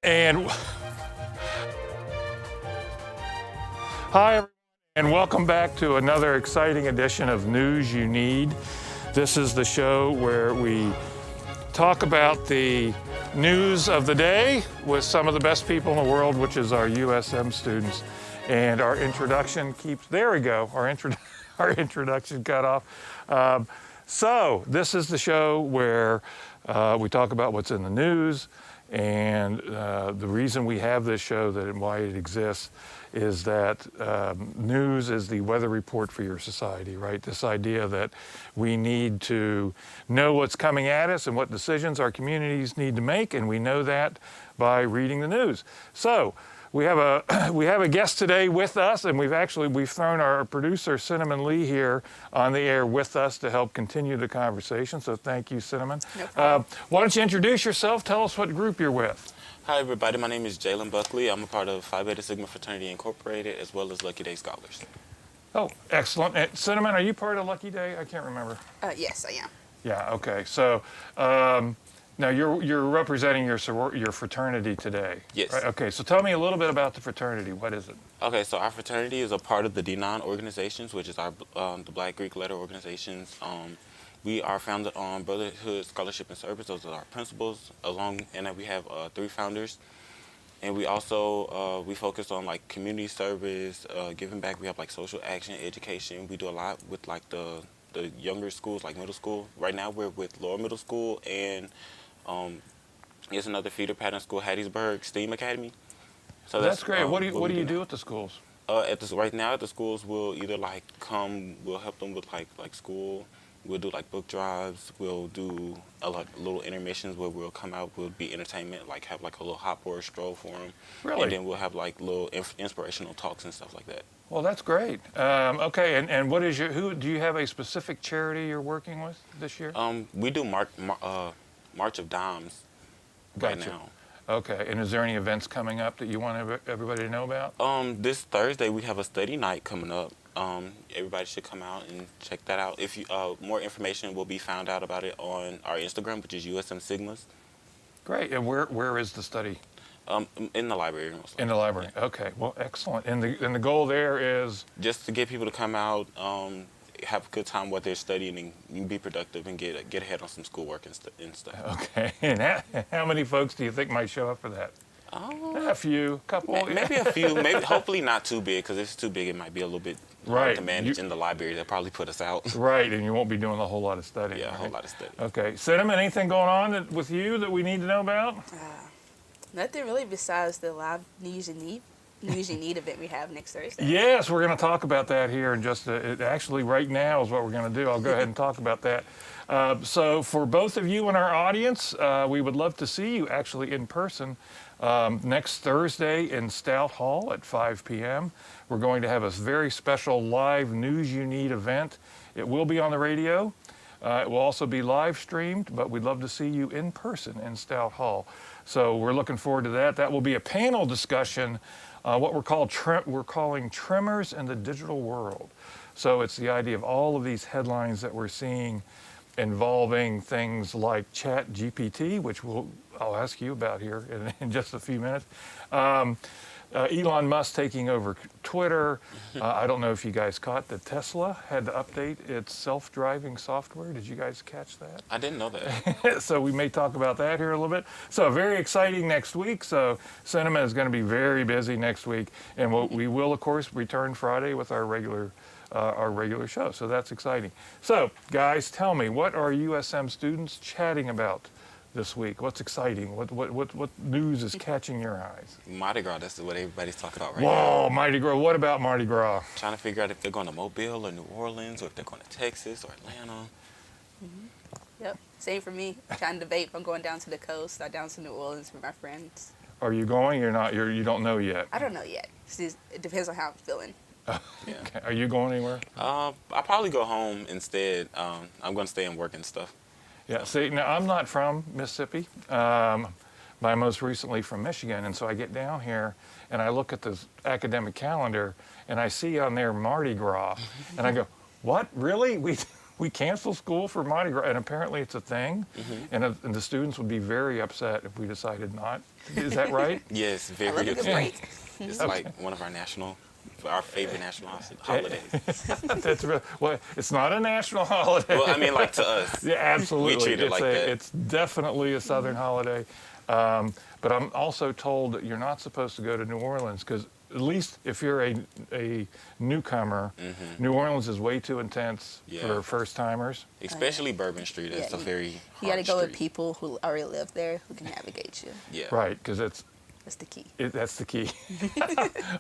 And hi, everyone, and welcome back to another exciting edition of News You Need. This is the show where we talk about the news of the day with some of the best people in the world, which is our USM students. And our introduction keeps, there we go, our introduction cut off. So this is the show where we talk about what's in the news, and the reason we have this show and why it exists is that news is the weather report for your society, right? This idea that we need to know what's coming at us and what decisions our communities need to make, and we know that by reading the news. So we have a guest today with us, and we've thrown our producer Cinnamon Lee here on the air with us to help continue the conversation. So thank you, Cinnamon. No problem. Why don't you introduce yourself? Tell us what group you're with. Hi everybody, my name is Jalen Buckley. I'm a part of Phi Beta Sigma Fraternity Incorporated as well as Lucky Day Scholars. Oh, excellent. Cinnamon, are you part of Lucky Day? I can't remember. Yes, I am. Yeah. Okay. So now you're representing your fraternity today. Yes. Right? Okay. So tell me a little bit about the fraternity. What is it? Okay, so our fraternity is a part of the D9 organizations, which is our the Black Greek letter organizations. We are founded on Brotherhood, Scholarship, and Service. Those are our principles. And then we have 3 founders. And we also we focus on like community service, giving back. We have like social action, education. We do a lot with like the younger schools, like middle school. Right now we're with Lower Middle School and there's another feeder pattern school, Hattiesburg STEAM Academy. So That's great. What do you do do at the schools? Right now at the schools, we'll either like we'll help them with like school. We'll do like book drives. We'll do little intermissions where we'll come out. We'll be entertainment, like have like a little hop or a stroll for them. Really? And then we'll have like little inspirational talks and stuff like that. Well, that's great. Okay. And what is do you have a specific charity you're working with this year? We do March of Dimes right Gotcha. now. Okay. And is there any events coming up that you want everybody to know about? This Thursday we have a study night coming up. Everybody should come out and check that out. If you more information will be found out about it on our Instagram, which is USM Sigmas. Great. And where is the study? In the library. Mostly. In the library. Okay. Well, excellent. And the goal there is Just to get people to come out, have a good time what they're studying, and be productive and get ahead on some schoolwork and stuff. okay. And how many folks do you think might show up for that? A few, couple. Maybe a few. Maybe hopefully not too big, because if it's too big, it might be a little bit hard to manage in the library. They'll probably put us out. Right, and you won't be doing a whole lot of studying. Yeah, right? a whole lot of study. Okay, Cinnamon, anything going on with you that we need to know about? Nothing really besides the live News You Need event we have next Thursday. Yes, we're going to talk about that here in just actually right now is what we're going to do. I'll go ahead and talk about that. So for both of you in our audience, we would love to see you actually in person next Thursday in Stout Hall at 5 p.m. We're going to have a very special live News You Need event. It will be on the radio. It will also be live streamed, but we'd love to see you in person in Stout Hall. So we're looking forward to that. That will be a panel discussion, what we're calling Tremors in the Digital World. So it's the idea of all of these headlines that we're seeing involving things like ChatGPT, which I'll ask you about here in just a few minutes. Elon Musk taking over Twitter. I don't know if you guys caught that Tesla had to update its self-driving software. Did you guys catch that? I didn't know that. So we may talk about that here a little bit. So very exciting next week. So Cinnamon is going to be very busy next week. And we will, of course, return Friday with our regular show. So that's exciting. So guys, tell me, what are USM students chatting about this week? What's exciting? What news is catching your eyes? Mardi Gras, that's what everybody's talking about right now. now. Mardi Gras. What about Mardi Gras? Trying to figure out if they're going to Mobile or New Orleans, or if they're going to Texas or Atlanta. Yep, same for me. Trying to debate if I'm going down to the coast or down to New Orleans with my friends. Are you going? You're not. You don't know yet. I don't know yet. It depends on how I'm feeling. Yeah. Okay. Are you going anywhere? I'll probably go home instead. I'm going to stay and work and stuff. Yeah, see, now I'm not from Mississippi, but I'm most recently from Michigan, and so I get down here and I look at this academic calendar and I see on there Mardi Gras, and I go, what, really? we cancel school for Mardi Gras, and apparently it's a thing, and the students would be very upset if we decided not. Is that right? Yes, I very love a good upset. break. It's like one of our favorite national holidays. That's real. Well, it's not a national holiday. Well, I mean, like to us. Yeah, absolutely. We treat it it's like that. It's definitely a Southern holiday. But I'm also told that you're not supposed to go to New Orleans because, at least if you're a newcomer, New Orleans is way too intense Yeah. for first timers. Especially Bourbon Street. It's Yeah, a very You got to hard go with street. people who already live there who can navigate you. Yeah. Right, because That's the key. that's the key.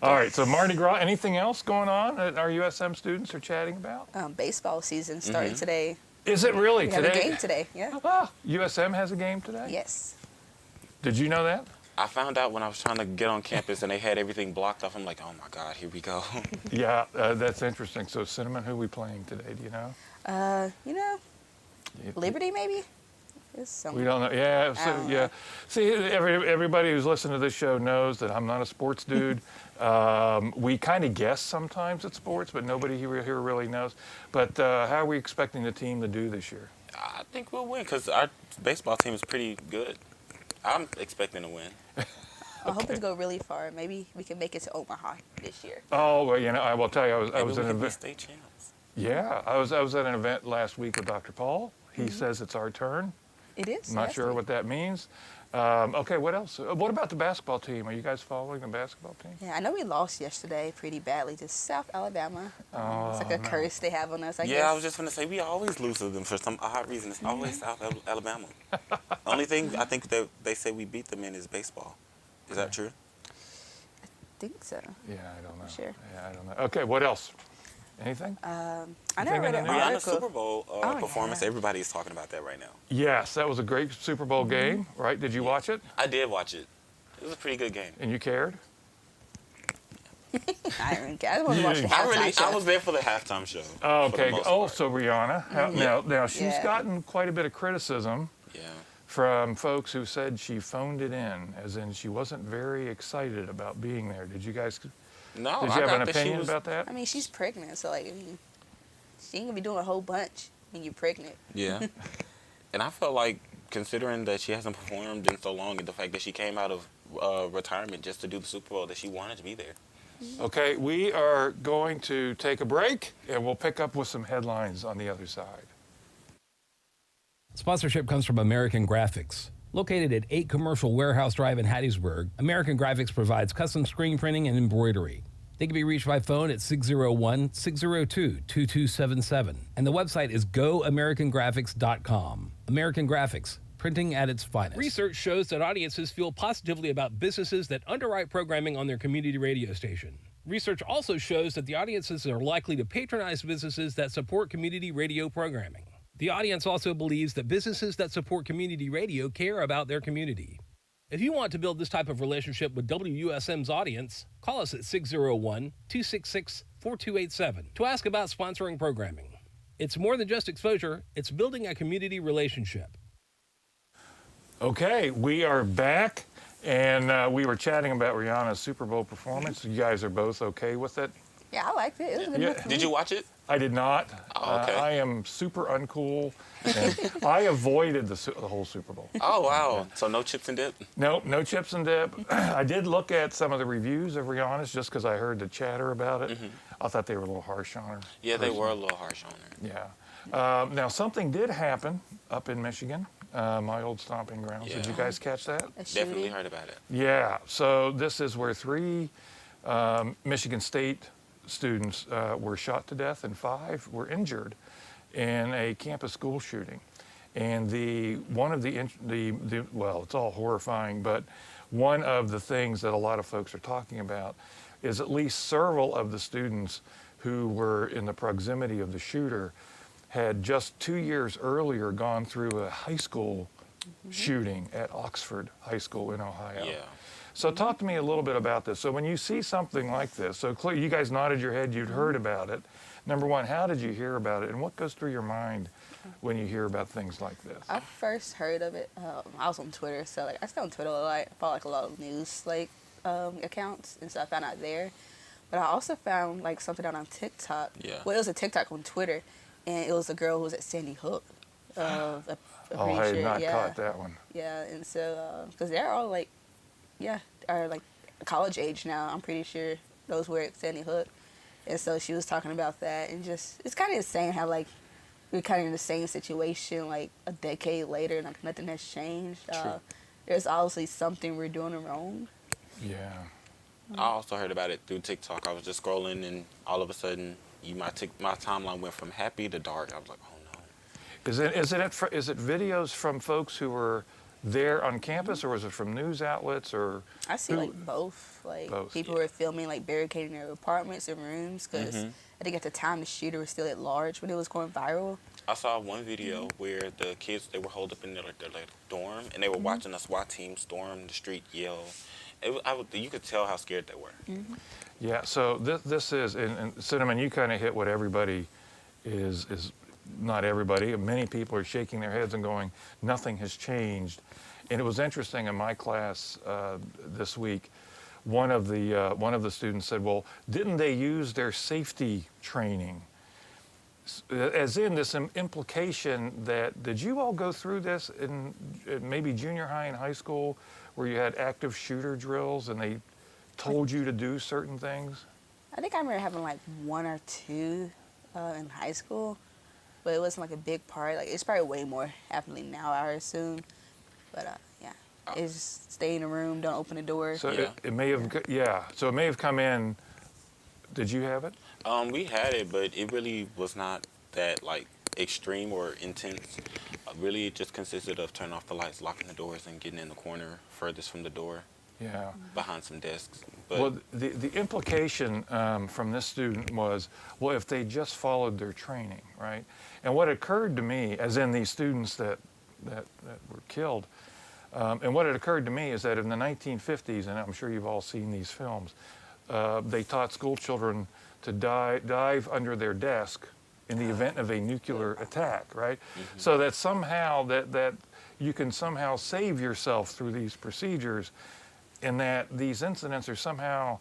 All right, so Mardi Gras, anything else going on that our USM students are chatting about? Baseball season starting today. Is it really We have today? a game today. Yeah. Ah, USM has a game today? Yes. Did you know that? I found out when I was trying to get on campus and they had everything blocked off. I'm like, oh my God, here we go. Yeah, that's interesting. So, Cinnamon, who are we playing today? Do you know? Liberty maybe? It's We somewhere. don't know. Yeah, so, don't yeah. know. See, everybody who's listening to this show knows that I'm not a sports dude. We kind of guess sometimes at sports, but nobody here really knows. But how are we expecting the team to do this year? I think we'll win because our baseball team is pretty good. I'm expecting to win. I hope it go really far. Maybe we can make it to Omaha this year. Oh, well, you know, I will tell you, I Maybe was we at an could be event. state champs. Yeah, I was at an event last week with Dr. Paul. He says it's our turn. It is. I'm not sure what that means. Okay, what else? What about the basketball team? Are you guys following the basketball team? Yeah, I know we lost yesterday pretty badly to South Alabama. It's like a no. curse they have on us, I guess. Yeah, I was just going to say, we always lose to them for some odd reason. It's always South Alabama. Only thing I think that they say we beat them in is baseball. Is that true? think so. Yeah, I don't know. Sure. Yeah, I don't know. Okay, what else? Anything? I You never think read in an the news? Rihanna's article. Super Bowl performance, yeah. everybody's talking about that right now. Yes, that was a great Super Bowl game, right? Did you watch it? I did watch it. It was a pretty good game. And you cared? I didn't care. I just want to watch the halftime show. I was there for the halftime show. Oh, for the okay. most Oh, part. so Rihanna. Now she's Yeah. gotten quite a bit of criticism Yeah. from folks who said she phoned it in, as in she wasn't very excited about being there. Did you guys? No, Did I you have thought an that she opinion was, about that? I mean, she's pregnant, so like, I mean, she ain't gonna be doing a whole bunch when you're pregnant. Yeah. And I felt like, considering that she hasn't performed in so long, and the fact that she came out of retirement just to do the Super Bowl, that she wanted to be there. Okay, we are going to take a break, and we'll pick up with some headlines on the other side. Sponsorship comes from American Graphics. Located at 8 Commercial Warehouse Drive in Hattiesburg, American Graphics provides custom screen printing and embroidery. They can be reached by phone at 601-602-2277. And the website is goamericangraphics.com. American Graphics, printing at its finest. Research shows that audiences feel positively about businesses that underwrite programming on their community radio station. Research also shows that the audiences are likely to patronize businesses that support community radio programming. The audience also believes that businesses that support community radio care about their community. If you want to build this type of relationship with WUSM's audience, call us at 601-266-4287 to ask about sponsoring programming. It's more than just exposure, it's building a community relationship. Okay, we are back, and we were chatting about Rihanna's Super Bowl performance. You guys are both okay with it? Yeah, I liked it. It was a good Yeah. look for Did me. you watch it? I did not. Oh, okay. I am super uncool, and I avoided the whole Super Bowl. Oh, wow. So no chips and dip? Nope, no chips and dip. I did look at some of the reviews of Rihanna's just because I heard the chatter about it. I thought they were a little harsh on her. Yeah, they were a little harsh on her. Yeah. Now, something did happen up in Michigan, my old stomping grounds. Did you Yeah. guys catch that? A shooting. Definitely heard about it. Yeah. So this is where 3 Michigan State students were shot to death and 5 were injured in a campus school shooting. And well, it's all horrifying, but one of the things that a lot of folks are talking about is at least several of the students who were in the proximity of the shooter had just 2 years earlier gone through a high school shooting at Oxford High School in Ohio. Yeah. So talk to me a little bit about this. So when you see something like this, so clearly you guys nodded your head, you'd heard about it. Number one, how did you hear about it? And what goes through your mind when you hear about things like this? I first heard of it. I was on Twitter, so like I stay on Twitter a lot. I follow like a lot of news accounts, and so I found out there. But I also found like something out on TikTok. Yeah. Well, it was a TikTok on Twitter, and it was a girl who was at Sandy Hook. I'm Oh, pretty I had sure, not yeah. caught that one. Yeah, and so, because they're all like, yeah, are like college age now. I'm pretty sure those were at Sandy Hook. And so she was talking about that, and just, it's kind of insane how, like, we're kind of in the same situation, like, a decade later, and like, nothing has changed. There's obviously something we're doing wrong. Yeah. I also heard about it through TikTok. I was just scrolling, and all of a sudden, my timeline went from happy to dark. I was like, oh no. Is it videos from folks who were there on campus, or is it from news outlets, or I see who- like both. Like Both, people yeah. were filming like barricading their apartments and rooms because I think at the time the shooter was still at large when it was going viral. I saw one video where the kids, they were holed up in their dorm, and they were watching a SWAT team storm the street, yell. You could tell how scared they were. Yeah, so this is, and Cinnamon, you kind of hit what everybody is, not everybody, many people are shaking their heads and going, nothing has changed. And it was interesting in my class this week, one of the students said, well, didn't they use their safety training? As in this implication that, did you all go through this in maybe junior high and high school where you had active shooter drills and they told you to do certain things? I think I remember having like one or two in high school, but it wasn't like a big part. Like it's probably way more happening now, I assume. But yeah, it's just stay in the room, don't open the door. So Yeah. it may have, so it may have come in. Did you have it? We had it, but it really was not that like extreme or intense. Really, it just consisted of turning off the lights, locking the doors, and getting in the corner furthest from the door, Yeah. behind some desks. But Well, the implication from this student was, well, if they just followed their training, right? And what occurred to me, as in these students that were killed, and what had occurred to me is that in the 1950s, and I'm sure you've all seen these films, they taught school children to dive under their desk in the event of a nuclear attack, right? So that somehow that you can somehow save yourself through these procedures, and that these incidents are somehow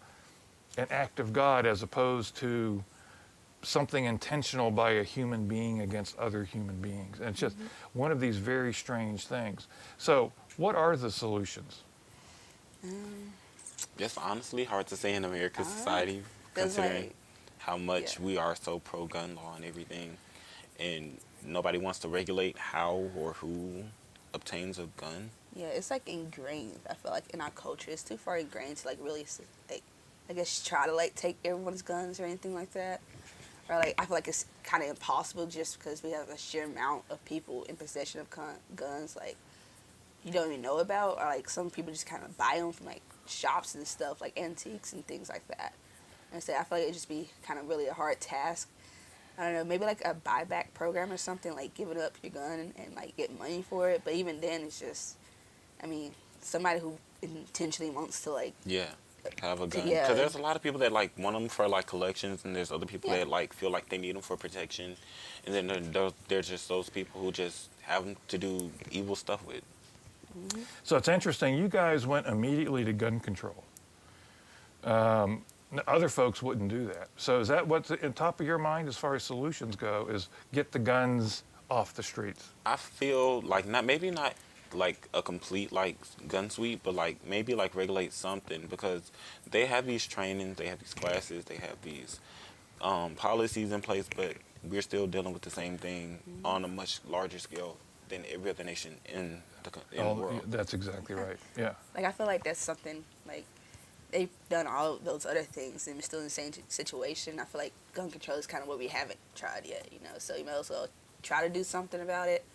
an act of God as opposed to something intentional by a human being against other human beings. And it's just one of these very strange things. So what are the solutions? just honestly hard to say in American society, considering like- how much yeah. we are so pro-gun law and everything, and nobody wants to regulate how or who obtains a gun. Yeah, it's like ingrained. I feel like in our culture, it's too far ingrained to like really, like, I guess try to like take everyone's guns or anything like that. Or like I feel like it's kind of impossible just because we have a sheer amount of people in possession of guns like you don't even know about, or like some people just kind of buy them from like shops and stuff, like antiques and things like that. And so I feel like it'd just be kind of really a hard task. I don't know, maybe like a buyback program or something, like giving up your gun and like get money for it. But even then, it's just, I mean, somebody who intentionally wants to like, Yeah, have a gun. Because Yeah. there's a lot of people that like want them for like collections, and there's other people Yeah. that like feel like they need them for protection, and then there's just those people who just have them to do evil stuff with. So it's interesting, you guys went immediately to gun control. Other folks wouldn't do that. So is that what's on top of your mind as far as solutions go, is get the guns off the streets? I feel like not like a complete like gun sweep, but like maybe like regulate something, because they have these trainings, they have these classes, they have these policies in place, but we're still dealing with the same thing on a much larger scale than every other nation in the world. That's exactly right, yeah. like I feel like that's something like they've done all of those other things and we're still in the same situation. I feel like gun control is kind of what we haven't tried yet, you know. So you might as well try to do something about it.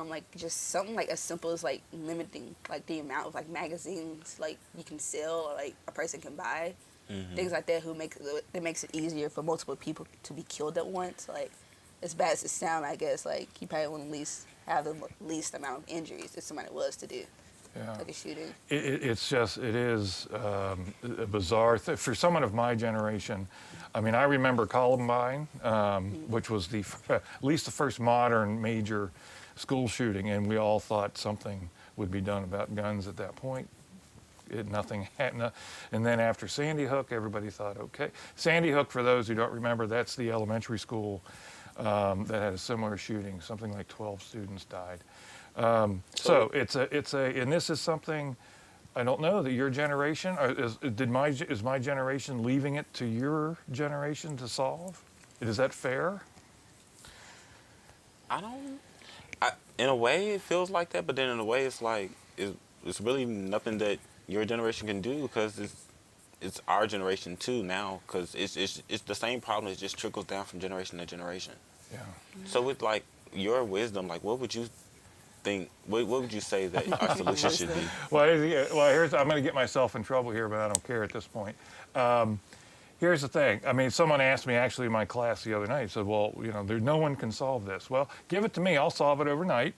Like just something like as simple as like limiting like the amount of like magazines like you can sell or like a person can buy, things like that. That makes it easier for multiple people to be killed at once. Like as bad as it sounds, I guess like you probably want to at least have the least amount of injuries if somebody was to do Yeah. like a shooting. It is a bizarre thing. For someone of my generation, I mean, I remember Columbine, which was at least the first modern major school shooting, and we all thought something would be done about guns at that point. Nothing happened. And then after Sandy Hook, everybody thought, okay. Sandy Hook, for those who don't remember, that's the elementary school that had a similar shooting. Something like 12 students died. So it's a, and this is something, I don't know that your generation, or is my generation leaving it to your generation to solve? Is that fair? In a way, it feels like that, but then in a way, it's like it's really nothing that your generation can do because it's our generation too now because it's the same problem. It just trickles down from generation to generation. Yeah. So with like your wisdom, like what would you think? What would you say that our solution should be? Well, I'm going to get myself in trouble here, but I don't care at this point. Here's the thing. I mean, someone asked me actually in my class the other night, said, well, no one can solve this. Well, give it to me. I'll solve it overnight.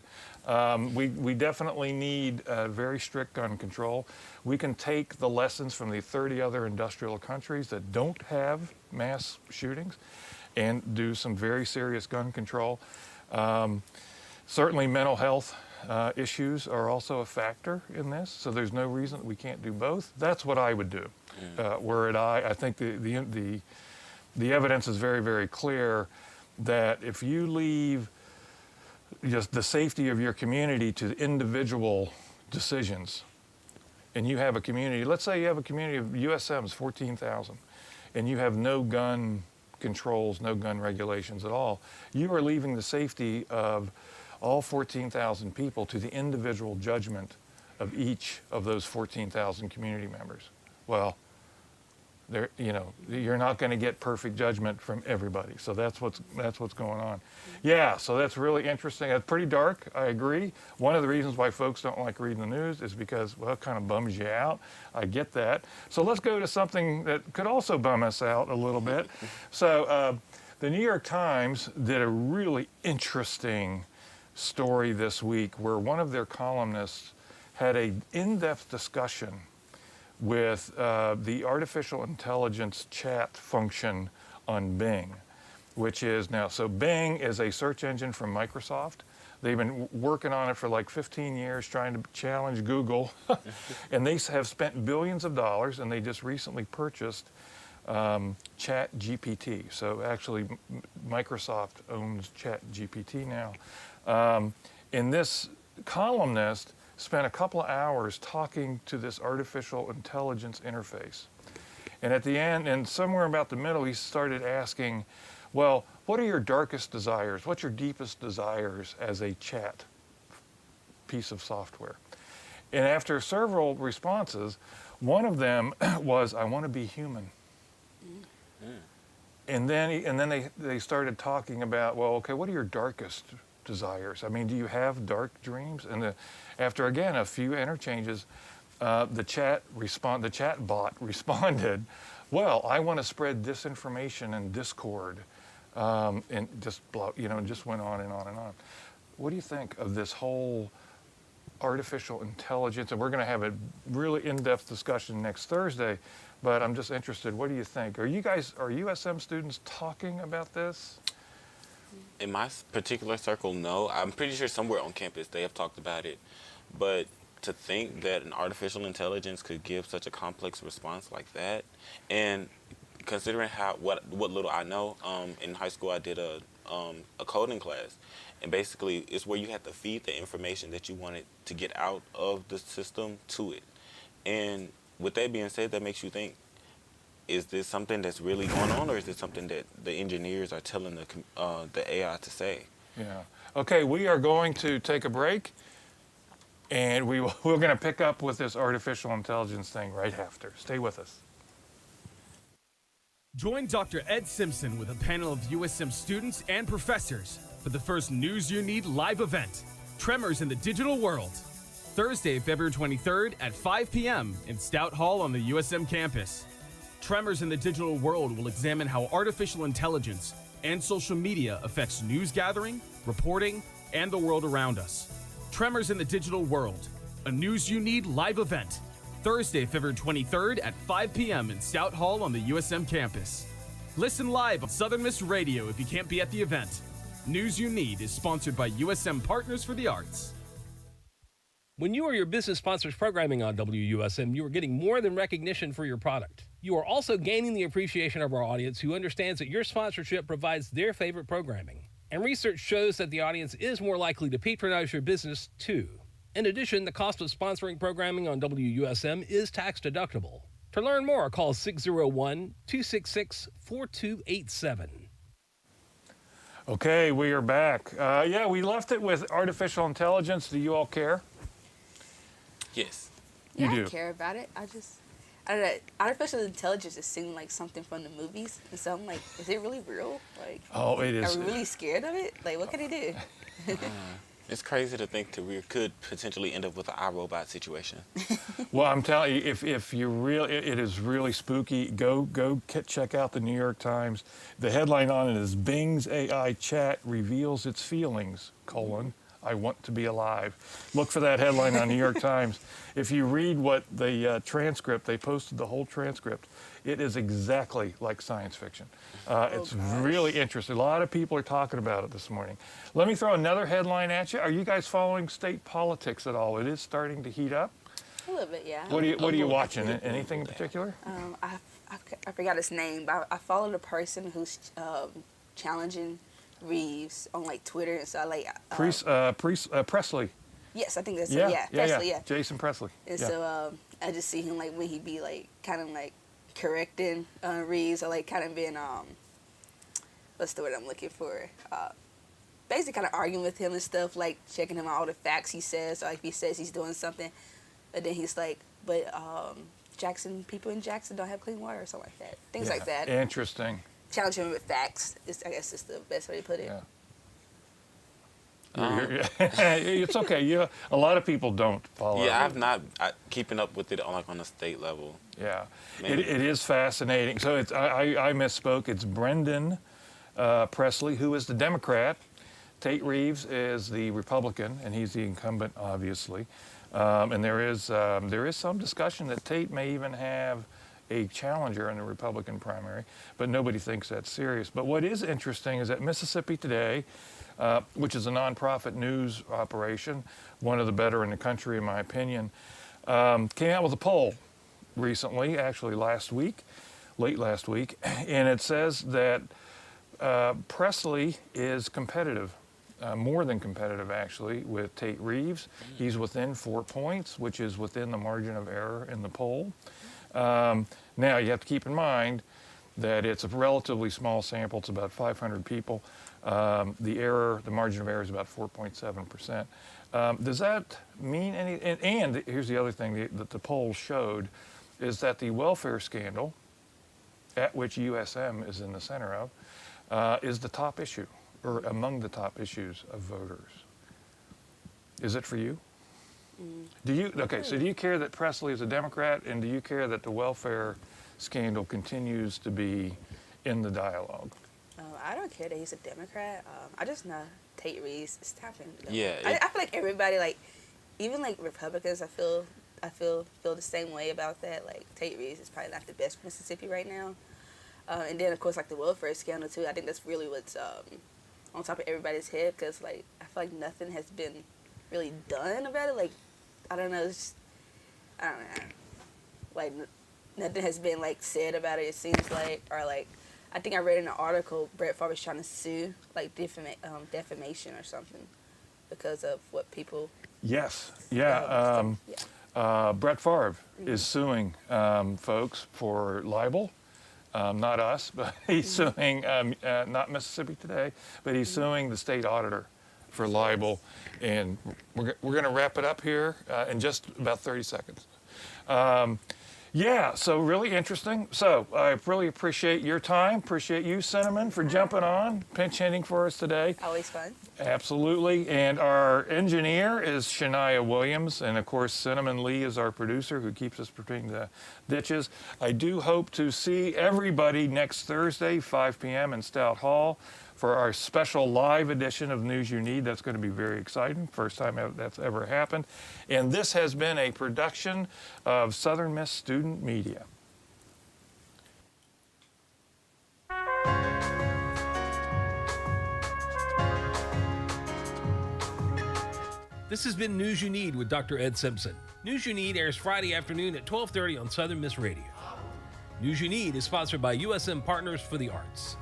We definitely need very strict gun control. We can take the lessons from the 30 other industrial countries that don't have mass shootings and do some very serious gun control. Certainly mental health issues are also a factor in this, so there's no reason that we can't do both. That's what I would do. I think the evidence is very, very clear that if you leave just the safety of your community to individual decisions, and you have a community, let's say you have a community of USM's 14,000, and you have no gun controls, no gun regulations at all, you are leaving the safety of all 14,000 people to the individual judgment of each of those 14,000 community members. Well, you're not going to get perfect judgment from everybody. So that's what's going on. Yeah, so that's really interesting. It's pretty dark, I agree. One of the reasons why folks don't like reading the news is because, well, it kind of bums you out. I get that. So let's go to something that could also bum us out a little bit. So the New York Times did a really interesting story this week where one of their columnists had an in-depth discussion with the artificial intelligence chat function on Bing, which is now, so Bing is a search engine from Microsoft. They've been working on it for like 15 years, trying to challenge Google. And they have spent billions of dollars, and they just recently purchased ChatGPT. So actually, Microsoft owns ChatGPT now. And this columnist spent a couple of hours talking to this artificial intelligence interface. And at the end, and somewhere about the middle, he started asking, well, what are your darkest desires? What's your deepest desires as a chat piece of software? And after several responses, one of them was, I want to be human. And then they started talking about, well, okay, what are your darkest desires? I mean, do you have dark dreams? And after, again, a few interchanges, the chat bot responded, well, I want to spread disinformation and discord, and just went on and on and on. What do you think of this whole artificial intelligence? And we're going to have a really in-depth discussion next Thursday, but I'm just interested, what do you think? Are USM students talking about this? In my particular circle, no. I'm pretty sure somewhere on campus they have talked about it. But to think that an artificial intelligence could give such a complex response like that, and considering what little I know, in high school I did a coding class, and basically it's where you have to feed the information that you wanted to get out of the system to it. And with that being said, that makes you think, is this something that's really going on, or is it something that the engineers are telling the AI to say? Yeah. Okay, we are going to take a break, and we're going to pick up with this artificial intelligence thing right after. Stay with us. Join Dr. Ed Simpson with a panel of USM students and professors for the first News You Need live event, Tremors in the Digital World, Thursday, February 23rd at 5 p.m. in Stout Hall on the USM campus. Tremors in the Digital World will examine how artificial intelligence and social media affects news gathering, reporting, and the world around us. Tremors in the Digital World, a News You Need live event, Thursday, February 23rd at 5 p.m. in Stout Hall on the USM campus. Listen live on Southern Miss Radio if you can't be at the event. News You Need is sponsored by USM Partners for the Arts. When you or your business sponsors programming on WUSM, you are getting more than recognition for your product. You are also gaining the appreciation of our audience who understands that your sponsorship provides their favorite programming. And research shows that the audience is more likely to patronize your business, too. In addition, the cost of sponsoring programming on WUSM is tax deductible. To learn more, call 601-266-4287. Okay, we are back. Yeah, we left it with artificial intelligence. Do you all care? Yes. You Yeah, do. I care about it. I don't know. Artificial intelligence just seemed like something from the movies, and so I'm like, is it really real? Like, Oh, it is. are we really scared of it? Like, what can it do? It's crazy to think that we could potentially end up with an iRobot situation. Well, I'm telling you, if you really, it is really spooky. Go check out the New York Times. The headline on it is Bing's AI chat reveals its feelings, I want to be alive. Look for that headline on New York Times. If you read what the transcript, they posted the whole transcript. It is exactly like science fiction. It's really interesting. A lot of people are talking about it this morning. Let me throw another headline at you. Are you guys following state politics at all? It is starting to heat up. A little bit, yeah. What are you watching? Anything in particular? I forgot his name, but I followed a person who's challenging Reeves on like Twitter, and so I like Presley. yes, I think that's Yeah, it. Yeah, Presley, yeah. Jason Presley. And Yeah. so I just see him like when he be like kind of like correcting Reeves or like kind of being what's the word I'm looking for? Basically kind of arguing with him and stuff, like checking him out all the facts he says, or if he says he's doing something, but then he's like, but people in Jackson don't have clean water or something like that. Things like that. Interesting. Challenge him with facts. I guess is the best way to put it. Yeah. It's okay. A lot of people don't follow. Yeah, I've not keeping up with it on a state level. Yeah, Maybe. it is fascinating. So I misspoke. It's Brendan Presley, who is the Democrat. Tate Reeves is the Republican, and he's the incumbent, obviously. And there is some discussion that Tate may even have a challenger in the Republican primary, but nobody thinks that's serious. But what is interesting is that Mississippi Today, which is a nonprofit news operation, one of the better in the country, in my opinion, came out with a poll recently, actually late last week, and it says that Presley is competitive, more than competitive actually, with Tate Reeves. He's within 4 points, which is within the margin of error in the poll. Now, you have to keep in mind that it's a relatively small sample. It's about 500 people. The margin of error is about 4.7%. Does that mean anything? And here's the other thing that the poll showed is that the welfare scandal, at which USM is in the center of, is the top issue, or among the top issues of voters. Is it for you? Do you care that Presley is a Democrat, and do you care that the welfare scandal continues to be in the dialogue? I don't care that he's a Democrat. I just know Tate Reeves is tapping. Yeah, I feel like everybody, like even like Republicans, I feel the same way about that. Like Tate Reeves is probably not the best for Mississippi right now. And then of course like the welfare scandal too. I think that's really what's on top of everybody's head, because like I feel like nothing has been really done about it. Like I don't know, I don't know. Like nothing has been like said about it. It seems like, or like I think I read in an article Brett Favre was trying to sue like defamation or something because of what people. Yes. Yeah. Brett Favre is suing folks for libel. Not us, but he's suing, not Mississippi Today, but he's suing the state auditor for libel. And we're going to wrap it up here in just about 30 seconds. Yeah, so really interesting. So I really appreciate your time. Appreciate you, Cinnamon, for jumping on, pinch hitting for us today. Always fun. Absolutely. And our engineer is Shania Williams. And of course, Cinnamon Lee is our producer who keeps us between the ditches. I do hope to see everybody next Thursday, 5 p.m. in Stout Hall for our special live edition of News You Need. That's going to be very exciting. First time that's ever happened. And this has been a production of Southern Miss Student Media. This has been News You Need with Dr. Ed Simpson. News You Need airs Friday afternoon at 12:30 on Southern Miss Radio. News You Need is sponsored by USM Partners for the Arts.